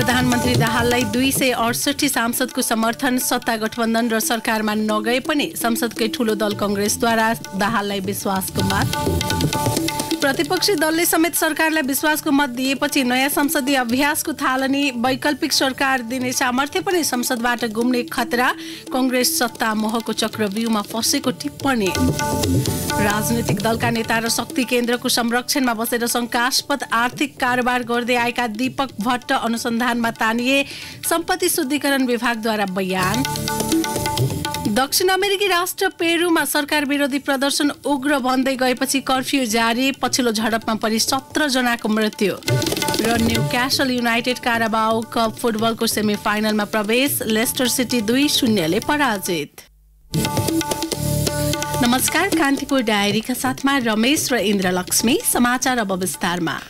प्रधानमन्त्री दाहाललाई 268 सांसदको समर्थन। सत्ता गठबन्धन र सरकारमा नगए पनि संसदकै ठूलो दल कांग्रेसद्वारा दाहाललाई विश्वासको मत। प्रतिपक्षी दलले समेत सरकारलाई विश्वासको मत दिएपछि नयाँ संसदीय अभ्यासको थालनी। वैकल्पिक सरकार दिने सामर्थ्य पनि संसदबाट गुम्ने खतरा। कांग्रेस सत्ता मोहको चक्रव्यूहमा फँसेको टिप्पणी। राजनीतिक दलका नेता र शक्ति केन्द्रको संरक्षणमा बसेर शंकास्पद आर्थिक कारोबार गर्दै आएका दीपक भट्ट अनुसन्धानमा तानिए। सम्पत्ति शुद्धिकरण विभागद्वारा बयान। दक्षिण अमेरिकी राष्ट्र पेरूमा सरकार विरोधी प्रदर्शन उग्र बन्दै गएपछि कर्फ्यू जारी। पछिल्लो झडपमा परि 17 जनाको मृत्यु। र न्यूक्यासल युनाइटेड काराबाओ कप फुटबलको सेमिफाइनलमा प्रवेश। लेस्टर सिटी 2-0 ले पराजित। नमस्कार, कान्तिपुर डायरीका साथमा रमेश र इन्द्रलक्ष्मी। समाचार अब विस्तारमा।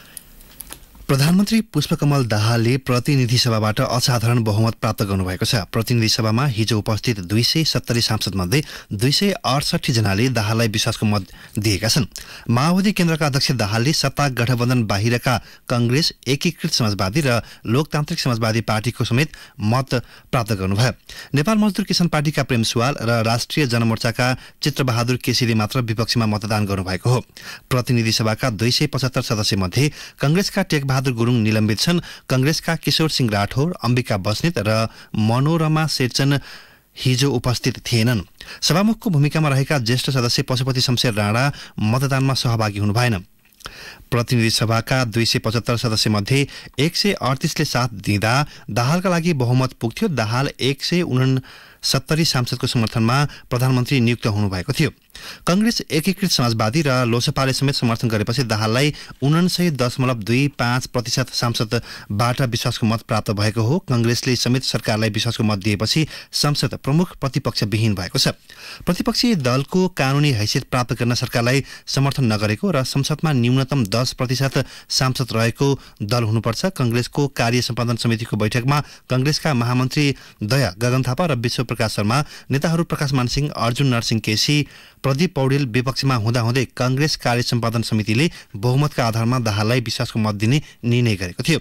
प्रधानमन्त्री पुष्पकमल दाहालले प्रतिनिधि सभाबाट असाधारण बहुमत प्राप्त गर्नुभएको छ। प्रतिनिधि सभामा हिजो उपस्थित 270 सांसदमध्ये 268 जनाले दाहाललाई विश्वासको मत दिएका छन्। माओवादी केन्द्रका अध्यक्ष दाहालले सत्ता गठबन्धन बाहिरका कांग्रेस, एकीकृत समाजवादी र लोकतान्त्रिक समाजवादी पार्टीको समेत मत प्राप्त गर्नुभयो। नेपाल मजदुर किसान पार्टीका प्रेम सुवाल र राष्ट्रिय जनमोर्चाका चित्रबहादुर केसीले मात्र विपक्षमा मतदान गर्नुभएको हो। प्रतिनिधि सभाका 275 सदस्य मध्ये कांग्रेसका टेकबहादुर गुरुङ निलम्बित छन्। कांग्रेसका किशोर सिंह राठौर, अम्बिका बस्नेत र मनोरमा शेरचन हिजो उपस्थित थिएनन्। सभामुखको भूमिकामा रहेका ज्येष्ठ सदस्य पशुपति शमशेर राणा मतदानमा सहभागी हुनु भएन। प्रतिनिधि सभाका 275 सदस्य मध्ये 138 ले साथ दिँदा दाहालका लागि बहुमत पुग्थ्यो। दाहाल 169 सांसदको समर्थनमा प्रधानमन्त्री नियुक्त हुनुभएको थियो। कांग्रेस, एकीकृत समाजवादी र लोसपाले समेत समर्थन गरेपछि दाहाललाई 49.25% सांसदबाट विश्वासको मत प्राप्त भएको हो। कांग्रेसले समेत सरकारलाई विश्वासको मत दिएपछि संसद प्रमुख प्रतिपक्षविहीन भएको छ। प्रतिपक्षी दलको कानूनी हैसियत प्राप्त गर्न सरकारलाई समर्थन नगरेको र संसदमा न्यूनतम 10% सांसद रहेको दल हुनुपर्छ। कांग्रेसको कार्य सम्पादन समितिको बैठकमा कांग्रेसका महामन्त्री दया गगन थापा र विश्वप्रकाश शर्मा, नेताहरू प्रकाश मानसिंह, अर्जुन नरसिंह केसी, प्रदीप पौडेल विपक्षमा हुँदाहुँदै कांग्रेस कार्य सम्पादन समितिले बहुमतका आधारमा दाहाललाई विश्वासको मत दिने निर्णय गरेको थियो।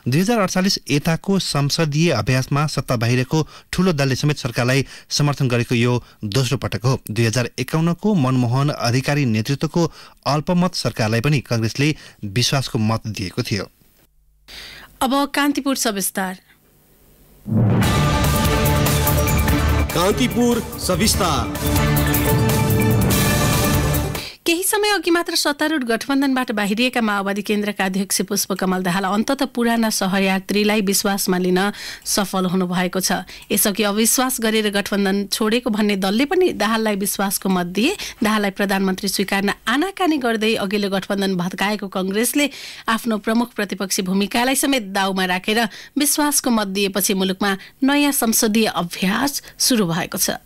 2048 यताको संसदीय अभ्यासमा सत्ता बाहिरको ठूलो दलले समेत सरकारलाई समर्थन गरेको यो दोस्रो पटक हो। 2051 को मनमोहन अधिकारी नेतृत्वको अल्पमत सरकारलाई पनि कांग्रेसले विश्वासको मत दिएको थियो। अब कान्तिपुर सविस्तार। कान्तिपुर सविस्तार। केही समय अघि मात्र सत्तारूढ गठबन्धनबाट बाहिरिएका माओवादी केन्द्रका अध्यक्ष पुष्पकमल दाहाल अन्ततः पुराना सहयात्रीलाई विश्वासमा लिन सफल हुनुभएको छ। यसअघि अविश्वास गरेर गठबन्धन छोडेको भन्ने दलले पनि दाहाललाई विश्वासको मत दिए। दाहाललाई प्रधानमन्त्री स्वीकार्न आनाकानी गर्दै अघिल्लो गठबन्धन भत्काएको कांग्रेसले आफ्नो प्रमुख प्रतिपक्षी भूमिकालाई समेत दाउमा राखेर विश्वासको मत दिएपछि मुलुकमा नयाँ संसदीय अभ्यास सुरु भएको छ।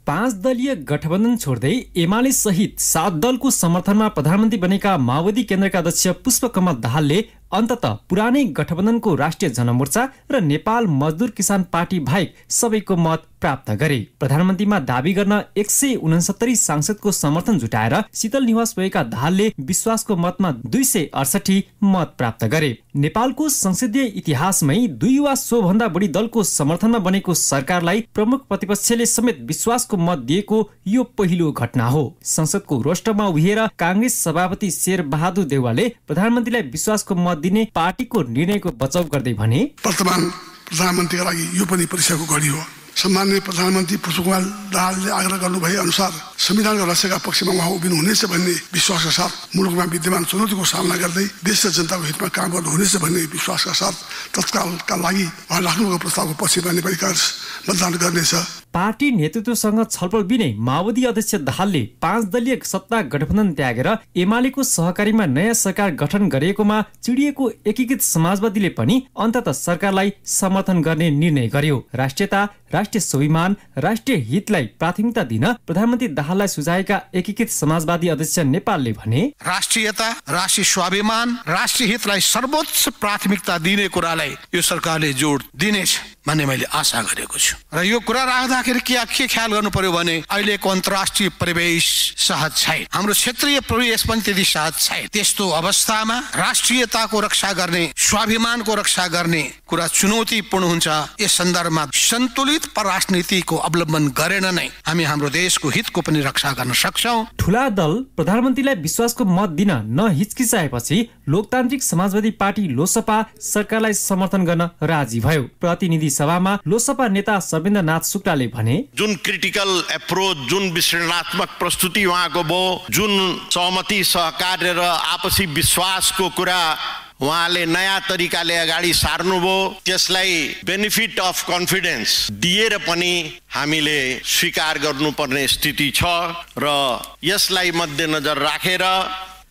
5 दलीय गठबन्धन छोड्दै एमाले सहित 7 दलको समर्थनमा प्रधानमन्त्री बनेका माओवादी केन्द्रका अध्यक्ष पुष्पकमल दाहालले अन्ततः पुरानै गठबन्धनको राष्ट्रिय जनमोर्चा र नेपाल मजदुर किसान पार्टी बाहेक सबैको मत प्राप्त गरे। प्रधानमन्त्रीमा दाबी गर्न 169 सांसदको समर्थन जुटाएर शीतल निवास भएका दाहालले विश्वासको मतमा 268 मत प्राप्त गरे। नेपालको संसदीय इतिहासमै 2 वा सोभन्दा बढी दलको समर्थनमा बनेको सरकारलाई प्रमुख प्रतिपक्षले समेत विश्वासको मत दिएको यो पहिलो घटना हो। संसदको रोस्टरमा उभिएर कांग्रेस सभापति शेरबहादुर देउवाले प्रधानमन्त्रीलाई विश्वासको मत दिने पार्टीको निर्णयको बचाउ गर्दै भने, वर्तमान प्रधानमन्त्रीका लागि यो पनि परीक्षाको घडी हो। सम्माननीय प्रधानमन्त्री पुष्पकमल दाहालले आग्रह गर्नु भए अनुसार संविधानका लक्ष्यका पक्षमा उहाँ उभिनुहुनेछ भन्ने विश्वासका साथ मुलुकमा विद्यमान चुनौतीको सामना गर्दै देश र जनताको हितमा काम गर्नुहुनेछ भन्ने विश्वासका साथ तत्कालका लागि उहाँ राख्नुभएको प्रस्तावको पक्षमा नेपाली कांग्रेस मतदान गर्नेछ। पार्टी नेतृत्वसँग छलफल बिनै माओवादी अध्यक्ष दाहालले 5 दलीय सत्ता गठबन्धन त्यागेर एमालेको सहकारीमा नयाँ सरकार गठन गरिएकोमा चिडिएको एकीकृत समाजवादीले पनि अन्ततः सरकारलाई समर्थन गर्ने निर्णय गर्यो। राष्ट्रियता, राष्ट्रिय स्वाभिमान, राष्ट्रिय हितलाई प्राथमिकता दिन प्रधानमन्त्री दाहाललाई सुझाएका एकीकृत समाजवादी अध्यक्ष नेपालले भने, राष्ट्रियता, राष्ट्रिय स्वाभिमान, राष्ट्रिय हितलाई सर्वोच्च प्राथमिकता दिने कुरालाई यो सरकारले जोड दिनेछ। भन्ने मैले आशा गरेको छु। र यो कुरा राख्दाखेरि के ख्याल गर्नु पर्यो भने अहिलेको अन्तर्राष्ट्रिय परिवेश सहज छैन, हाम्रो क्षेत्रीय परिवेश पनि त्यति सहज छैन। त्यस्तो अवस्थामा राष्ट्रियताको रक्षा गर्ने, स्वाभिमानको रक्षा गर्ने कुरा चुनौतीपूर्ण हुन्छ। यस सन्दर्भमा सन्तुलित परराष्ट्रनीतिको अवलम्बन गरेर नै हामी हाम्रो देशको हितको पनि रक्षा गर्न सक्छौं। ठूला दल प्रधानमन्त्रीलाई विश्वासको मत दिन नहिचकिचाएपछि लोकतान्त्रिक समाजवादी पार्टी लोसपा सरकारलाई समर्थन गर्न राजी भयो। प्रतिनिधि सभामा लोसपा नेता सर्वेन्द्रनाथ शुक्लाले भने, जुन क्रिटिकल एप्रोच, जुन विश्लेषणात्मक प्रस्तुति उहाँको भयो, जुन सहमति सहकार्य र आपसी विश्वासको कुरा उहाँले नयाँ तरिकाले अगाडि सार्नुभयो, त्यसलाई बेनिफिट अफ कन्फिडेन्स दिएर पनि हामीले स्वीकार गर्नुपर्ने स्थिति छ। र यसलाई मध्यनजर राखेर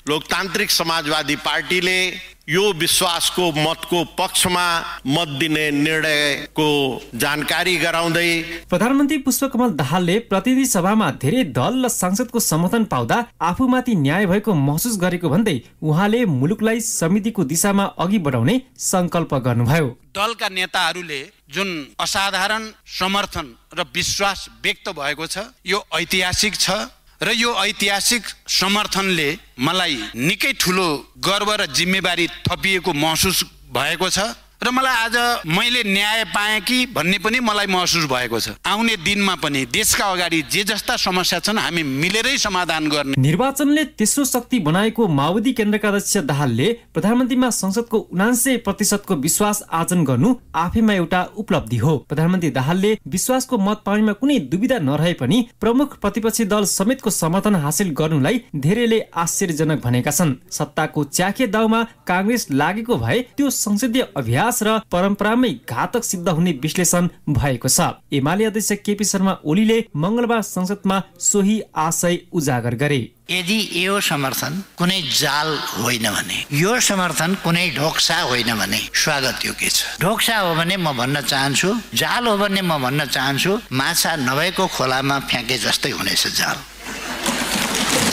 लोकतान्त्रिक समाजवादी पार्टीले यो विश्वासको मतको पक्षमा मत दिने निर्णयको जानकारी गराउँदै प्रधानमन्त्री पुष्पकमल दाहालले प्रतिनिधि सभामा धेरै दल र सांसदको समर्थन पाउँदा आफूमाथि न्याय भएको महसुस गरेको भन्दै उहाँले मुलुकलाई समृद्धिको दिशामा अघि बढाउने संकल्प गर्नुभयो। दलका नेताहरूले जुन असाधारण समर्थन र विश्वास व्यक्त भएको छ यो ऐतिहासिक छ र यो ऐतिहासिक समर्थनले मलाई निकै ठुलो गर्व र जिम्मेवारी थपिएको महसुस भएको छ र मलाई आज मैले न्याय पाएँ कि भन्ने पनि मलाई महसुस भएको छ। आउने दिनमा पनि देशका अगाडि जे जस्ता समस्या छन् हामी मिलेरै समाधान गर्ने। निर्वाचनले तेस्रो शक्ति बनाएको माओवादी केन्द्रका अध्यक्ष दाहालले प्रधानमन्त्रीमा संसदको 79% विश्वास आर्जन गर्नु आफैमा एउटा उपलब्धि हो। प्रधानमन्त्री दाहालले विश्वासको मत पाउनेमा कुनै दुविधा नरहे पनि प्रमुख प्रतिपक्षी दल समेतको समर्थन हासिल गर्नुलाई धेरैले आश्चर्यजनक भनेका छन्। सत्ताको च्याखे दाउमा कांग्रेस लागेको भए त्यो संसदीय अभ्यास र परम्परामै घातक सिद्ध हुने विश्लेषण भएको छ। एमाले अध्यक्ष केपी शर्मा ओलीले मंगलबार संसदमा सोही आशय उजागर गरे। यदि यो समर्थन कुनै जाल होइन भने, यो समर्थन कुनै ढोक्सा होइन भने स्वागत योग्य छ। ढोक्सा हो भने म भन्न चाहन्छु, जाल हो भने म भन्न चाहन्छु माछा नभएको खोलामा फ्याँके जस्तै हुनेछ जाल।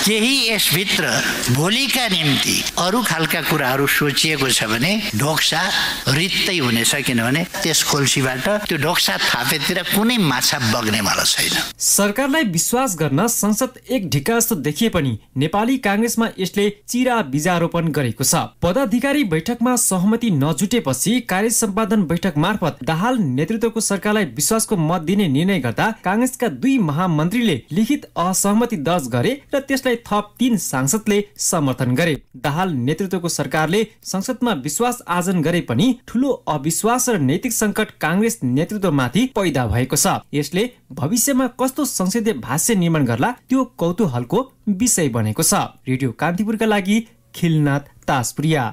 केही यसभित्र भोलिका निम्ति अरू खालका कुराहरू सोचिएको छ भने ढोक्सा रित्तै हुनेछ, किनभने त्यस खोल्सीबाट त्यो ढोक्सा थापेतिर कुनै माछा बग्नेवाला छैन। सरकारलाई विश्वास गर्न संसद एक ढिक्का जस्तो देखिए पनि नेपाली कांग्रेसमा यसले चिरा बीजारोपण गरेको छ। पदाधिकारी बैठकमा सहमति नजुटेपछि कार्य सम्पादन बैठक मार्फत दाहाल नेतृत्वको सरकारलाई विश्वासको मत दिने निर्णय गर्दा कांग्रेसका 2 महामन्त्रीले लिखित असहमति दर्ज गरे र त्यसलाई थप 3 सांसदले समर्थन गरे। दाहाल नेतृत्वको सरकारले संसदमा विश्वास आर्जन गरे पनि ठूलो अविश्वास र नैतिक संकट कांग्रेस नेतृत्वमाथि पैदा भएको छ। यसले भविष्यमा कस्तो संसदीय भाष्य निर्माण गर्ला त्यो कौतूहलको विषय बनेको छ। रेडियो कान्तिपुरका लागि खिलनाथ ताजपुरिया।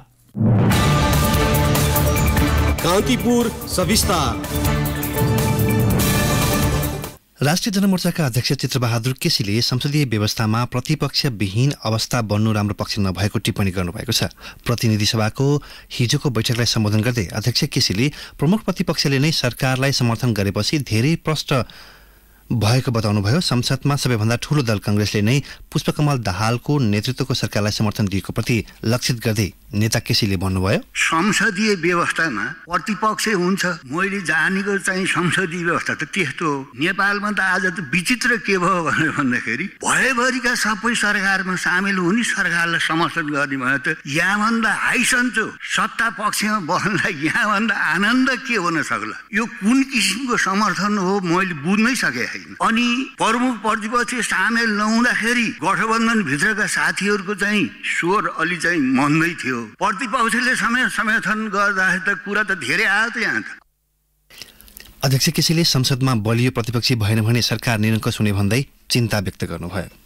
कान्तिपुर सविस्तार। राष्ट्रिय जनमोर्चाका अध्यक्ष चित्रबहादुर केसीले संसदीय व्यवस्थामा प्रतिपक्ष विहीन अवस्था बन्नु राम्रो पक्ष नभएको टिप्पणी गर्नुभएको छ। प्रतिनिधि सभाको हिजोको बैठकलाई सम्बोधन गर्दै अध्यक्ष केसीले प्रमुख प्रतिपक्षले नै सरकारलाई समर्थन गरेपछि धेरै प्रश्न भएको बताउनुभयो। संसदमा सबैभन्दा ठूलो दल कांग्रेसले नै पुष्पकमल दाहालको नेतृत्वको सरकारलाई समर्थन दिएको प्रति लक्षित गर्दै नेता केसीले भन्नुभयो, संसदीय व्यवस्थामा प्रतिपक्ष हुन्छ। मैले जानेको चाहिँ संसदीय व्यवस्था त त्यस्तो हो। नेपालमा त आज त विचित्र के भयो भनेर भन्दाखेरि भएभरिका सबै सरकारमा सामेल हुने सरकारलाई समर्थन गर्ने भने त यहाँभन्दा हाइसन्चो सत्ता पक्षमा बस्नलाई यहाँभन्दा आनन्द के हुन सक्ला। यो कुन किसिमको समर्थन हो मैले बुझ्नै सकेँ। अनि प्रमुख प्रतिपक्ष सामेल नहुँदाखेरि गठबन्धन भित्रका साथीहरूको चाहिँ स्वर अलि चाहिँ मन्दै थियो। प्रतिपक्षले समर्थन गर्दाखेरि त कुरा त धेरै आयो त यहाँ त। अध्यक्ष केसीले संसदमा बलियो प्रतिपक्षी भएन भने सरकार निरङ्कुश हुने भन्दै चिन्ता व्यक्त गर्नुभयो।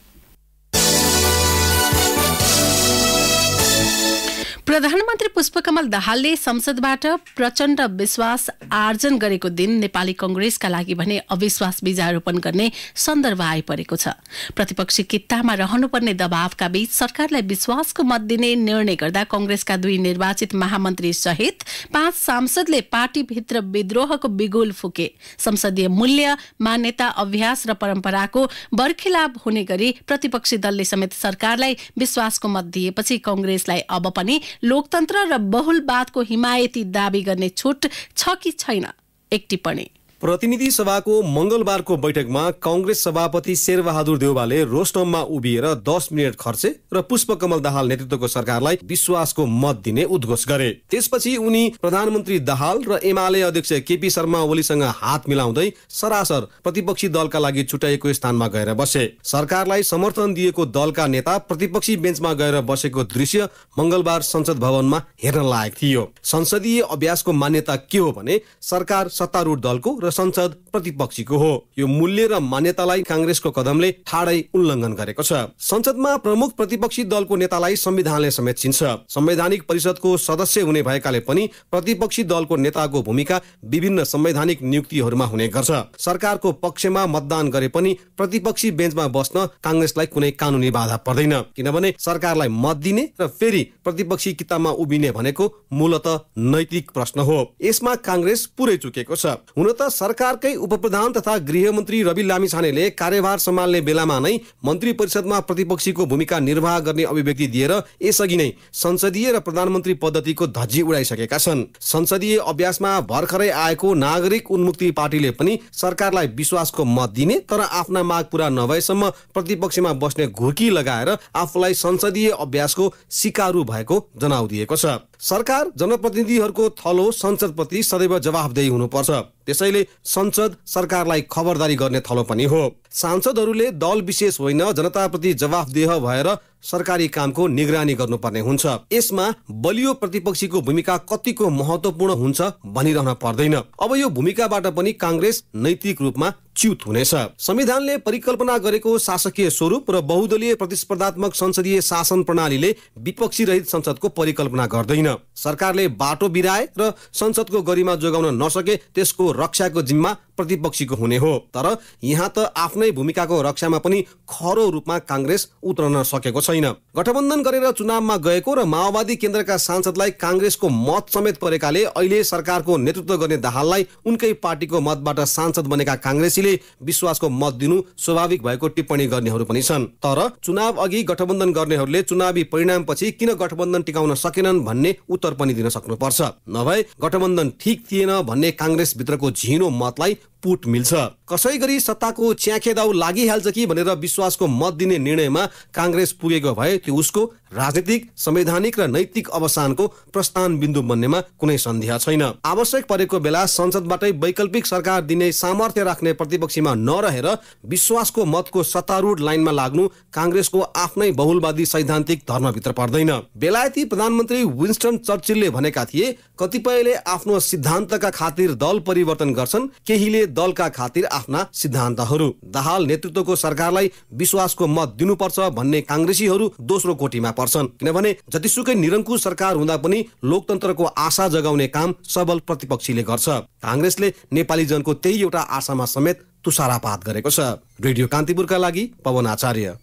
प्रधानमन्त्री पुष्पकमल दाहालले संसदबाट प्रचण्ड विश्वास आर्जन गरेको दिन नेपाली कांग्रेसका लागि भने अविश्वास बीजारोपण गर्ने सन्दर्भ आइपरेको छ। प्रतिपक्षी कित्तामा रहनुपर्ने दबावका बीच सरकारलाई विश्वासको मत दिने निर्णय गर्दा कांग्रेसका 2 निर्वाचित महामन्त्री सहित 5 सांसदले पार्टीभित्र विद्रोहको बिगुल फुके। संसदीय मूल्य, मान्यता, अभ्यास र परम्पराको बर्खिलाप हुने गरी प्रतिपक्षी दलले समेत सरकारलाई विश्वासको मत दिएपछि कांग्रेसलाई अब पनि लोकतन्त्र र बहुलवादको हिमायती दाबी गर्ने छुट छ कि छैन, एक टिप्पणी। प्रतिनिधि सभाको मंगलबारको बैठकमा कांग्रेस सभापति शेरबहादुर देउवाले रोस्टममा उभिएर 10 मिनट खर्चे र पुष्पकमल दाहाल नेतृत्वको सरकारलाई विश्वासको मत दिने उद्घोष गरे। त्यसपछि उनी प्रधानमन्त्री दाहाल र एमाले अध्यक्ष केपी शर्मा ओलीसँग हात मिलाउँदै सरासर प्रतिपक्षी दलका लागि छुट्याएको स्थानमा गएर बसे। सरकारलाई समर्थन दिएको दलका नेता प्रतिपक्षी बेन्चमा गएर बसेको दृश्य मंगलबार संसद भवनमा हेर्न लायक थियो। संसदीय अभ्यासको मान्यता के हो भने सरकार सत्तारूढ दलको र संसद प्रतिपक्षीको हो। यो मूल्य र मान्यतालाई कांग्रेसको कदमले ठाडै उल्लङ्घन गरेको छ। संसदमा प्रमुख प्रतिपक्षी दलको नेतालाई संविधानले समेत चिन्छ। संवैधानिक परिषदको सदस्य हुने भएकाले पनि प्रतिपक्षी दलको नेताको भूमिका विभिन्न संवैधानिक नियुक्तिहरूमा हुने गर्छ। सरकारको पक्षमा मतदान गरे पनि प्रतिपक्षी बेन्चमा बस्न कांग्रेसलाई कुनै कानुनी बाधा पर्दैन, किनभने सरकारलाई मत दिने र फेरि प्रतिपक्षी किताबमा उभिने भनेको मूलतः नैतिक प्रश्न हो। यसमा कांग्रेस पुरै चुकेको छ। हुन त सरकारकै उपप्रधान तथा गृहमन्त्री रवि लामिछानेले कार्यभार सम्हाल्ने बेलामा नै मन्त्री परिषदमा प्रतिपक्षीको भूमिका निर्वाह गर्ने अभिव्यक्ति दिएर यसअघि नै संसदीय र प्रधानमन्त्री पद्धतिको धज्जी उडाइसकेका छन्। संसदीय अभ्यासमा भर्खरै आएको नागरिक उन्मुक्ति पार्टीले पनि सरकारलाई विश्वासको मत दिने तर आफ्ना माग पूरा नभएसम्म प्रतिपक्षमा बस्ने घुर्की लगाएर आफूलाई संसदीय अभ्यासको सिकारु भएको जनाउ दिएको छ। सरकार जनप्रतिनिधिहरूको थलो संसदप्रति सदैव जवाफदेही हुनुपर्छ। त्यसैले संसद सरकारलाई खबरदारी गर्ने थलो पनि हो। सांसदहरूले दल विशेष होइन जनताप्रति जवाफदेह भएर सरकारी कामको निगरानी गर्नुपर्ने हुन्छ। यसमा बलियो प्रतिपक्षीको भूमिका कतिको महत्वपूर्ण हुन्छ भनिरहन पर्दैन। अब यो भूमिकाबाट पनि कांग्रेस नैतिक रूपमा च्युत हुनेछ। संविधानले परिकल्पना गरेको शासकीय स्वरूप र बहुदलीय प्रतिस्पर्धात्मक संसदीय शासन प्रणालीले विपक्षी रहित संसदको परिकल्पना गर्दैन। सरकारले बाटो बिराए र संसदको गरिमा जोगाउन नसके त्यसको रक्षाको जिम्मा प्रतिपक्षीको हुने हो। तर यहाँ त आफ्नै भूमिकाको रक्षामा पनि खरो रूपमा कांग्रेस उत्रन सकेको छैन। गठबन्धन गरेर चुनावमा गएको र माओवादी केन्द्रका सांसदलाई कांग्रेसको मत समेत परेकाले अहिले सरकारको नेतृत्व गर्ने दाहाललाई उनकै पार्टीको मतबाट सांसद बनेका कांग्रेसीले विश्वासको मत दिनु स्वाभाविक भएको टिप्पणी गर्नेहरू पनि छन्। तर चुनाव अघि गठबन्धन गर्नेहरूले चुनावी परिणामपछि किन गठबन्धन टिकाउन सकेनन् भन्ने उत्तर पनि दिन सक्नुपर्छ। नभए गठबन्धन ठिक थिएन भन्ने कांग्रेस भित्रको झिनो मतलाई पुट मिल्छ। कसै गरी सत्ताको च्याखेदाउ लागिहाल्छ कि भनेर विश्वासको मत दिने निर्णयमा कांग्रेस पुगेको भए त्यो उसको राजनीतिक, संवैधानिक र नैतिक अवसानको प्रस्थान बिन्दु बन्नेमा कुनै सन्देह छैन। आवश्यक परेको बेला संसदबाटै वैकल्पिक सरकार दिने सामर्थ्य राख्ने प्रतिपक्षीमा नरहेर विश्वासको मतको सत्तारूढ लाइनमा लाग्नु कांग्रेसको आफ्नै बहुलवादी सैद्धान्तिक धर्मभित्र पर्दैन। बेलायती प्रधानमन्त्री विन्स्टन चर्चिलले भनेका थिए, कतिपयले आफ्नो सिद्धान्तका खातिर दल परिवर्तन गर्छन्, केहीले दलका खातिर आफ्ना सिद्धान्तहरू। दाहाल नेतृत्वको सरकारलाई विश्वासको मत दिनुपर्छ भन्ने कांग्रेसीहरू दोस्रो कोटीमा पर्छन्, किनभने जतिसुकै निरङ्कुश सरकार हुँदा पनि लोकतन्त्रको आशा जगाउने काम सबल प्रतिपक्षीले गर्छ। कांग्रेसले नेपाली जनको त्यही एउटा आशामा समेत तुषारापात गरेको छ। रेडियो कान्तिपुरका लागि पवन आचार्य।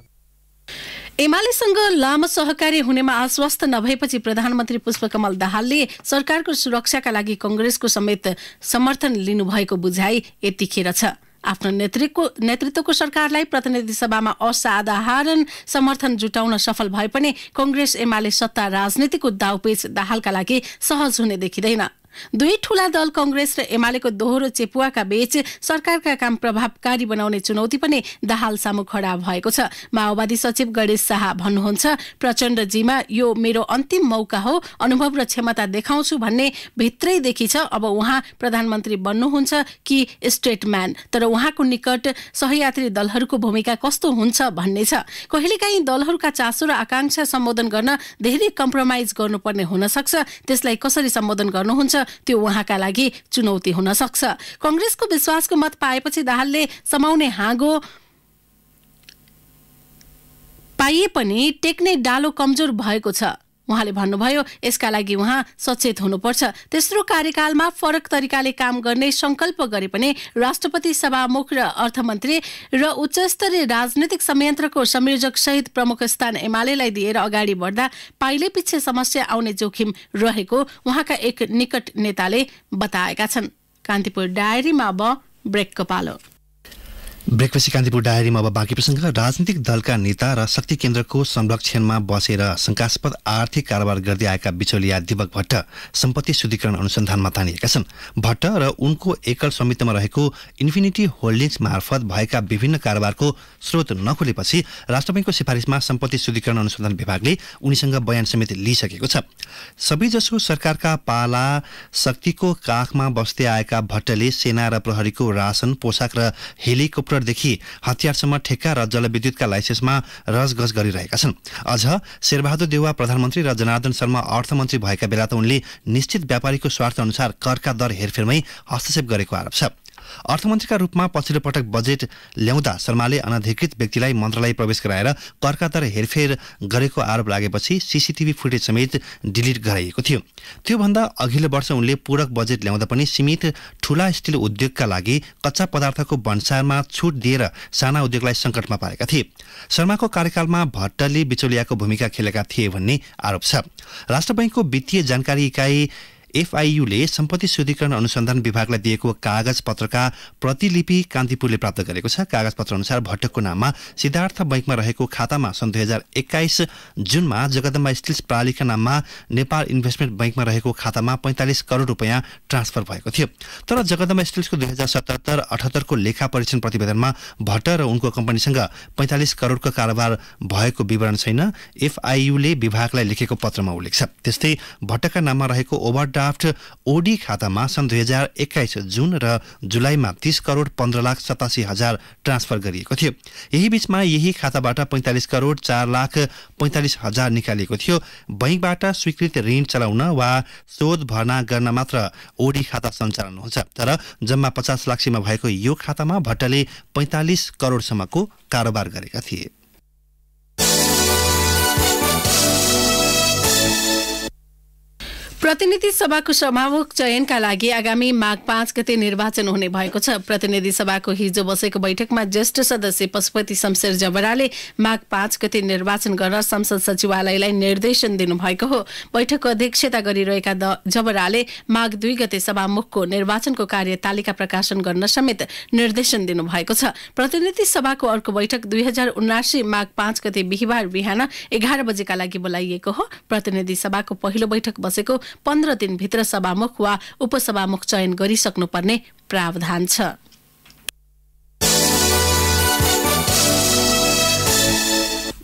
एमालेसँग लामो सहकारी हुनेमा आश्वस्त नभएपछि प्रधानमन्त्री पुष्पकमल दाहालले सरकारको सुरक्षाका लागि कांग्रेसको समेत समर्थन लिनुभएको बुझाइ यतिखेर छ। आफ्नो नेतृत्वको सरकारलाई प्रतिनिधि सभामा असाधारण समर्थन जुटाउन सफल भए पनि कांग्रेस एमाले सत्ता राजनीतिको दाउपेच दाहालका लागि सहज हुने देखिँदैन। दुई ठूला दल कांग्रेस र एमालेको दोहोरो चेपुवाका बीच सरकारका काम प्रभावकारी बनाउने चुनौती पनि दाहाल सामु खडा भएको छ। माओवादी सचिव गणेश शाह भन्नुहुन्छ, प्रचण्डजीमा यो मेरो अन्तिम मौका हो, अनुभव र क्षमता देखाउँछु भन्ने भित्रैदेखि छ। अब उहाँ प्रधानमन्त्री बन्नुहुन्छ कि स्टेटम्यान, तर उहाँको निकट सहयात्री दलहरूको भूमिका कस्तो हुन्छ भन्ने छ। कहिलेकाहीँ दलहरूका चासो र आकांक्षा सम्बोधन गर्न धेरै कम्प्रोमाइज गर्नुपर्ने हुन सक्छ। त्यसलाई कसरी सम्बोधन गर्नुहुन्छ त्यो उहाँका लागि चुनौती हुन सक्छ। कांग्रेसको विश्वासको मत पाएपछि दाहालले समाउने हाँगो पाइए पनि टेक्ने डालो कमजोर भएको छ। उहाँले भन्नुभयो, यसका लागि उहाँ सचेत हुनुपर्छ। तेस्रो कार्यकालमा फरक तरिकाले काम गर्ने संकल्प गरे पनि राष्ट्रपति सभामुख र अर्थमन्त्री र उच्चस्तरीय राजनीतिक संयन्त्रको संयोजक सहित प्रमुख स्थान एमालेलाई दिएर अगाडि बढ्दा पाइले पछि समस्या आउने जोखिम रहेको उहाँका एक निकट नेताले बताएका छन्। कान्तिपुर डायरीमा अब ब्रेकको पालो। ब्रेकपछि कान्तिपुर डायरीमा अब बाँकी प्रसङ्ग। राजनीतिक दलका नेता र शक्ति केन्द्रको संरक्षणमा बसेर शङ्कास्पद आर्थिक कारोबार गर्दै आएका बिचौलिया दिपक भट्ट सम्पत्ति शुद्धिकरण अनुसन्धानमा तानिएका छन्। भट्ट र उनको एकल स्वामित्वमा रहेको इन्फिनिटी होल्डिङ्स मार्फत भएका विभिन्न कारोबारको स्रोत नखुलेपछि राष्ट्रपतिको सिफारिसमा सम्पत्ति शुद्धिकरण अनुसन्धान विभागले उनीसँग बयान समेत लिइसकेको छ। सबैजसो सरकारका पाला शक्तिको काखमा बस्दै आएका भट्टले सेना र प्रहरीको राशन, पोसाक र हेलिकप्टरदेखि हतियारसम्म ठेक्का र जलविद्युतका लाइसेन्समा रजगज गरिरहेका छन्। अझ शेरबहादुर देउवा प्रधानमन्त्री र जनार्दन शर्मा अर्थमन्त्री भएका बेला त उनले निश्चित व्यापारीको स्वार्थ अनुसार करका दर हेरफेरमै हस्तक्षेप गरेको आरोप छ। अर्थमन्त्रीका रूपमा पछिल्लो पटक बजेट ल्याउँदा शर्माले अनधिकृत व्यक्तिलाई मन्त्रालय प्रवेश गराएर करका दर हेरफेर गरेको आरोप लागेपछि सीसीटीभी फुटेज समेत डिलिट गराइएको थियो। त्योभन्दा अघिल्लो वर्ष उनले पूरक बजेट ल्याउँदा पनि सीमित ठूला स्टिल उद्योगका लागि कच्चा पदार्थको भन्सारमा छुट दिएर साना उद्योगलाई सङ्कटमा पारेका थिए। शर्माको कार्यकालमा भट्टले बिचौलियाको भूमिका खेलेका थिए भन्ने आरोप छ। राष्ट्र बैंकको वित्तीय जानकारी इकाइ एफआईयूले सम्पत्ति शुद्धिकरण अनुसन्धान विभागलाई दिएको कागज पत्रका प्रतिलिपि कान्तिपुरले प्राप्त गरेको छ। कागज पत्र अनुसार भट्टको नाममा सिद्धार्थ बैंकमा रहेको खातामा सन् 2021 जुनमा जगदम्बा स्टिल्स प्रणालीका नाममा नेपाल इन्भेस्टमेन्ट बैंकमा रहेको खातामा 45 करोड रुपियाँ ट्रान्सफर भएको थियो। तर जगदम्बा स्टिल्सको 2077-78 को लेखा परीक्षण प्रतिवेदनमा भट्ट र उनको कम्पनीसँग 45 करोडको कारोबार भएको विवरण छैन। एफआईयूले विभागलाई लेखेको पत्रमा उल्लेख छ। त्यस्तै भट्टका नाममा रहेको ओभरड्राफ्ट ओडी खातामा सन् 2021 जुन र जुलाईमा 30 करोड 15,87,000 ट्रान्सफर गरिएको थियो। यही बीचमा यही खाताबाट 45 करोड 4,45,000 निकालिएको थियो। बैंकबाट स्वीकृत ऋण चलाउन वा शोध भर्ना गर्न मात्र ओडी खाता सञ्चालन हुन्छ। तर जम्मा 50 लाख सीमा भएको यो खातामा भट्टले 45 करोडसम्मको कारोबार गरेका थिए। प्रतिनिधि सभाको सभामुख चयनका लागि आगामी माघ 5 गते निर्वाचन हुने भएको छ। प्रतिनिधि सभाको हिजो बसेको बैठकमा ज्येष्ठ सदस्य पशुपति शमशेर जबराले माघ 5 गते निर्वाचन गर्न संसद सचिवालयलाई निर्देशन दिनुभएको हो। बैठकको अध्यक्षता गरिरहेका जबराले माघ 2 गते सभामुखको निर्वाचनको कार्यतालिका प्रकाशन गर्न समेत निर्देशन दिनुभएको छ। प्रतिनिधि सभाको अर्को बैठक 2079 माघ 5 गते बिहिबार बिहान 11 बजेका लागि बोलाइएको हो। प्रतिनिधि सभाको पहिलो बैठक बसेको 15 दिनभित्र सभामुख वा उपसभामुख चयन गरिसक्नुपर्ने प्रावधान छ।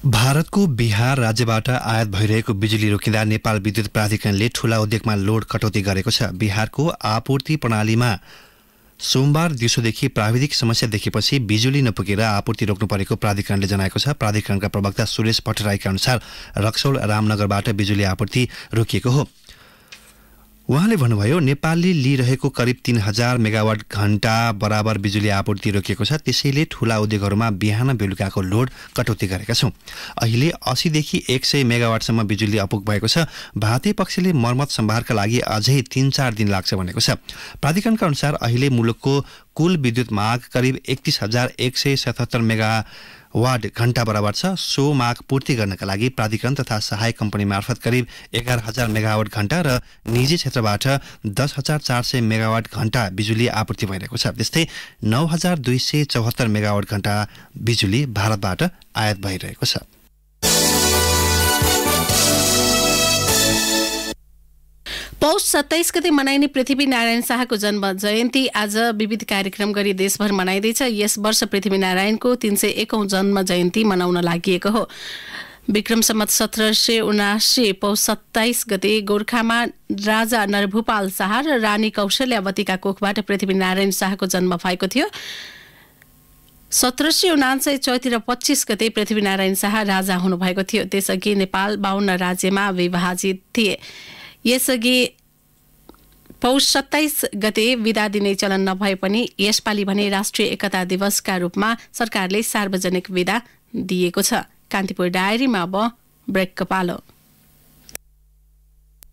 भारतको बिहार राज्यबाट आयात भइरहेको बिजुली रोकिँदा नेपाल विद्युत प्राधिकरणले ठूला उद्योगमा लोड कटौती गरेको छ। बिहारको आपूर्ति प्रणालीमा सोमबार दिउँसोदेखि प्राविधिक समस्या देखेपछि बिजुली नपुगेर आपूर्ति रोक्नु परेको प्राधिकरणले जनाएको छ। प्राधिकरणका प्रवक्ता सुरेश भट्टराईका अनुसार रक्सौल रामनगरबाट बिजुली आपूर्ति रोकिएको हो। उहाँले भन्नुभयो नेपालले लिइरहेको करिब 3000 मेगावाट घण्टा बराबर बिजुली आपूर्ति रोकिएको छ। त्यसैले ठूला उद्योगहरूमा बिहान बेलुकाको लोड कटौती गरेका छौं। अहिले 80 देखि 100 मेगावाटसम्म बिजुली अपुग भएको छ। भारतीय पक्षले मर्मत सम्भारका लागि अझै 3-4 दिन लाग्छ भनेको छ। प्राधिकरणका अनुसार अहिले मुलुकको कुल विद्युत माग करिब 31,177 मेगावाट घण्टा बराबर छ। सो माग पूर्ति गर्नका लागि प्राधिकरण तथा सहायक कम्पनी मार्फत करिब 11,000 मेगावाट घण्टा र निजी क्षेत्रबाट 10,400 मेगावाट घण्टा बिजुली आपूर्ति भइरहेको छ। त्यस्तै 9,274 मेगावाट घण्टा बिजुली भारतबाट आयात भइरहेको छ। पौष 27 गते मनाइने पृथ्वीनारायण शाहको जन्म जयन्ती आज विविध कार्यक्रम गरी देशभर मनाइँदैछ। यस वर्ष पृथ्वीनारायणको 301औं जन्म जयन्ती मनाउन लागि हो। विक्रम सम्वत 1779 पौष 27 गते गोर्खामा राजा नरभूपाल शाह र रानी कौशल्यावतीका कोखबाट पृथ्वीनारायण शाहको जन्म भएको थियो। 1779 चैत्र 25 गते पृथ्वीनारायण शाह राजा हुनुभएको थियो। त्यसअघि नेपाल 52 राज्यमा विभाजित थिए। यसअघि पौष 27 गते विदा दिने चलन नभए पनि यसपालि भने राष्ट्रिय एकता दिवसका रूपमा सरकारले सार्वजनिक विदा दिएको छ। कान्तिपुर डायरीमा अब ब्रेकको पालो।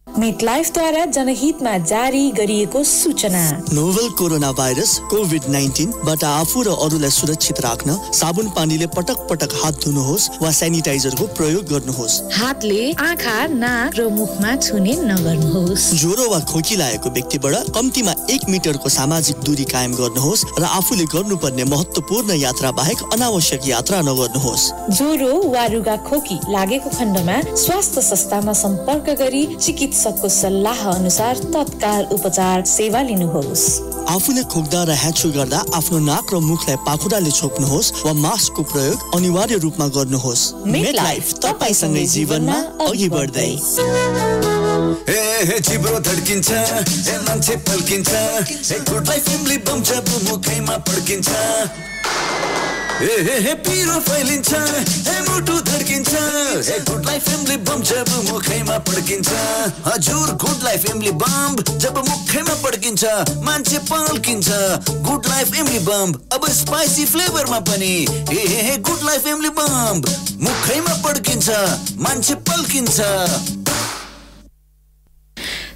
मेटलाइफद्वारा जनहितमा जारी गरिएको सूचना। नोभल कोरोना भाइरस कोभिड-19 बाट आफू र अरूलाई सुरक्षित राख्न साबुन पानीले पटक पटक हात धुनुहोस् वा सेनिटाइजरको प्रयोग गर्नुहोस्। हातले आँखा, नाक र मुखमा छुने नगर्नुहोस्। ज्वरो वा खोकी लागेको व्यक्तिबाट कम्तीमा 1 मिटरको सामाजिक दूरी कायम गर्नुहोस् र आफूले गर्नुपर्ने महत्त्वपूर्ण यात्रा बाहेक अनावश्यक यात्रा नगर्नुहोस्। ज्वरो वा रुगा खोकी लागेको खण्डमा स्वास्थ्य संस्थामा सम्पर्क गरी चिकित्सकको सल्लाह अनुसार तत्काल उपचार सेवा लिनुहोस्। आफूले खोक्दा र ह्याचु गर्दा आफ्नो नाक र मुखलाई पाखुराले छोप्नुहोस् वा मास्कको प्रयोग अनिवार्य रूपमा गर्नुहोस्। मेटलाइफ तपाईसँगै जीवनमा अघि बढ्दै। जिब्रो धड्किन्छ, मान्छे पल्किन्छ, गुड लाइफ फ्यामिली बम जब मुखैमा पड्किन्छ, पिरो फैलिन्छ, मुटु धड्किन्छ, गुड लाइफ फ्यामिली बम जब मुखैमा पड्किन्छ। हजुर गुड लाइफ फ्यामिली बम जब मुखैमा पड्किन्छ मान्छे पल्किन्छ। गुड लाइफ फ्यामिली बम अब स्पाइसी फ्लेभरमा पनि। गुड लाइफ फ्यामिली बम मुखैमा पड्किन्छ मान्छे पल्किन्छ।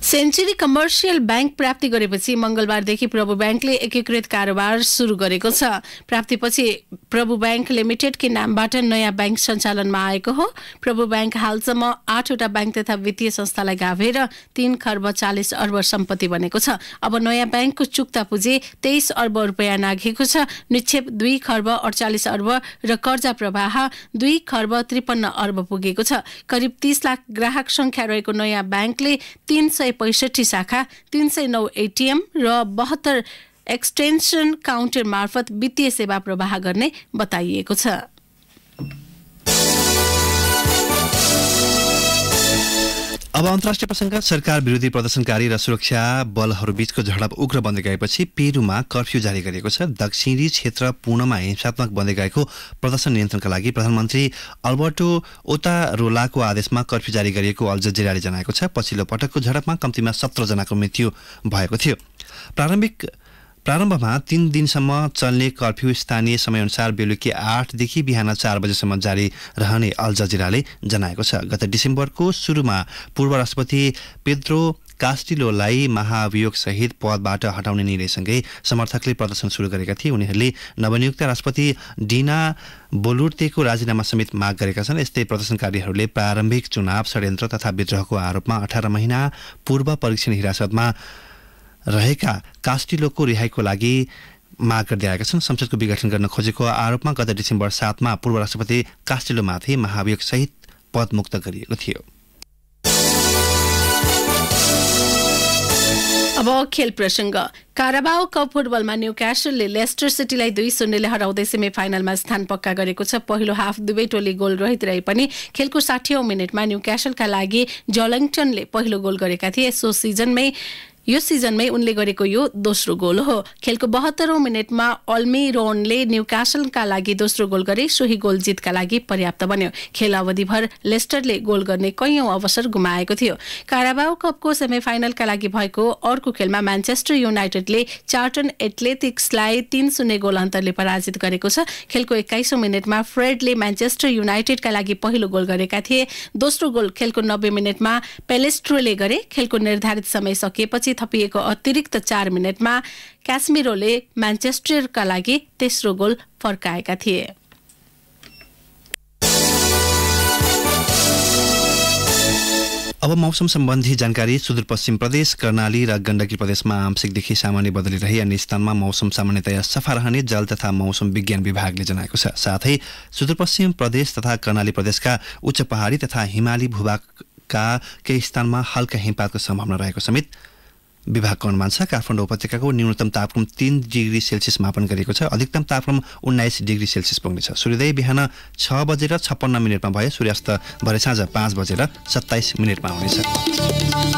सेन्चुरी कमर्सियल बैंक प्राप्ति गरेपछि मंगलबारदेखि प्रभु बैंकले एकीकृत कारोबार सुरु गरेको छ। प्राप्तिपछि प्रभु बैंक लिमिटेडकै नामबाट नयाँ बैंक सञ्चालनमा आएको हो। प्रभु बैंक हालसम्म 8वटा बैंक तथा वित्तीय संस्थालाई गाभेर 3 खर्ब 40 अर्ब सम्पत्ति बनेको छ। अब नयाँ बैंकको चुक्ता पुँजी 23 अर्ब रुपियाँ नाघेको छ। निक्षेप 2 खर्ब 48 अर्ब र कर्जा प्रवाह 2 खर्ब 53 अर्ब पुगेको छ। करिब 30 लाख ग्राहक संख्या रहेको नयाँ बैंकले 365 शाखा, 309 एटीएम र 72 एक्सटेन्सन काउन्टर मार्फत वित्तीय सेवा प्रवाह गर्ने बताइएको छ। अब अन्तर्राष्ट्रिय प्रसङ्ग। सरकार विरोधी प्रदर्शनकारी र सुरक्षा बलहरूबीचको झडप उग्र बन्दै गएपछि पेरुमा कर्फ्यू जारी गरिएको छ। दक्षिणी क्षेत्र पूर्णमा हिंसात्मक बन्दै गएको प्रदर्शन नियन्त्रणका लागि प्रधानमन्त्री अल्बर्टो ओतारोलाको आदेशमा कर्फ्यू जारी गरिएको अल जजिराले जनाएको छ। पछिल्लो पटकको झडपमा कम्तीमा 17 जनाको मृत्यु भएको थियो। प्रारम्भमा 3 दिनसम्म चल्ने कर्फ्यू स्थानीय समयअनुसार बेलुकी 8 देखि बिहान 4 बजेसम्म जारी रहने अल जजिराले जनाएको छ। गत डिसेम्बरको सुरुमा पूर्व राष्ट्रपति पेद्रो कास्टिलोलाई महाभियोग सहित पदबाट हटाउने निर्णयसँगै समर्थकले प्रदर्शन सुरु गरेका थिए। उनीहरूले नवनियुक्त राष्ट्रपति डिना बोलुर्तेको राजीनामा समेत माग गरेका छन्। यस्तै प्रदर्शनकारीहरूले प्रारम्भिक चुनाव षड्यन्त्र तथा विद्रोहको आरोपमा 18 महिना पूर्व परीक्षण हिरासतमा रहेका कास्टिलोको रिहाईको लागि माग गर्दै आएका छन्। संसदको विघटन गर्न खोजेको आरोपमा गत डिसेम्बर 7 मा पूर्व राष्ट्रपति कास्टिलोमाथि महाभियोग सहित पदमुक्त गरिएको थियो। अब खेल प्रसङ्ग। काराबाओ कप फुटबलमा न्यूक्यासलले लेस्टर सिटीलाई 2-0 ले हराउँदै सेमी फाइनलमा स्थान पक्का गरेको छ। पहिलो हाफ दुवै टोली गोल रहित रहे पनि खेलको 60औं मिनेटमा न्यूक्यासलका लागि जलङटनले पहिलो गोल गरेका थिए। यो सिजनमै उनले गरेको यो दोस्रो गोल हो। खेलको 72औं मिनेटमा अल्मिरोनले न्यूक्यासलका लागि दोस्रो गोल गरे। सोही गोल जितका लागि पर्याप्त बन्यो। खेल अवधिभर लेस्टरले गोल गर्ने कैयौं अवसर गुमाएको थियो। काराबाओ कपको सेमिफाइनलका लागि भएको अर्को खेलमा म्यान्चेस्टर युनाइटेडले चार्टन एथलेटिक्सलाई 3-0 गोल अन्तरले पराजित गरेको छ। खेलको 21औं मिनेटमा फ्रेडले म्यान्चेस्टर युनाइटेडका लागि पहिलो गोल गरेका थिए। दोस्रो गोल खेलको 90 मिनेटमा पेलेस्ट्रोले गरे। खेलको निर्धारित समय सकिएपछि थपिएको अतिरिक्त 4 मिनेटमा क्यासमिरोले म्यान्चेस्टरका लागि तेस्रो गोल फर्काएका थिए। अब मौसम सम्बन्धी जानकारी। सुदूरपश्चिम प्रदेश, कर्णाली र गण्डकी प्रदेशमा आंशिकदेखि सामान्य बदली रही अन्य स्थानमा मौसम सामान्यतया सफा रहने जल तथा मौसम विज्ञान विभागले जनाएको छ। साथै सुदूरपश्चिम प्रदेश तथा कर्णाली प्रदेशका उच्च पहाडी तथा हिमाली भूभागका केही स्थानमा हल्का हिमपातको सम्भावना रहेको समेत विभागको अनुमान छ। काठमाडौँ उपत्यकाको न्यूनतम तापक्रम 3 डिग्री सेल्सियस मापन गरिएको छ। अधिकतम तापक्रम 19 डिग्री सेल्सियस पुग्नेछ। सूर्योदय बिहान 6 बजेर 56 मिनटमा भयो। सूर्यास्त भरे साँझ 5 बजेर 27 मिनटमा हुनेछ।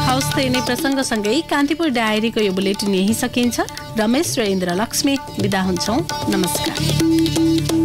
हवस् त यिनै प्रसङ्गसँगै कान्तिपुर डायरीको यो बुलेटिन यही सकिन्छ। रमेश र इन्द्र लक्ष्मी बिदा हुन्छौँ। नमस्कार।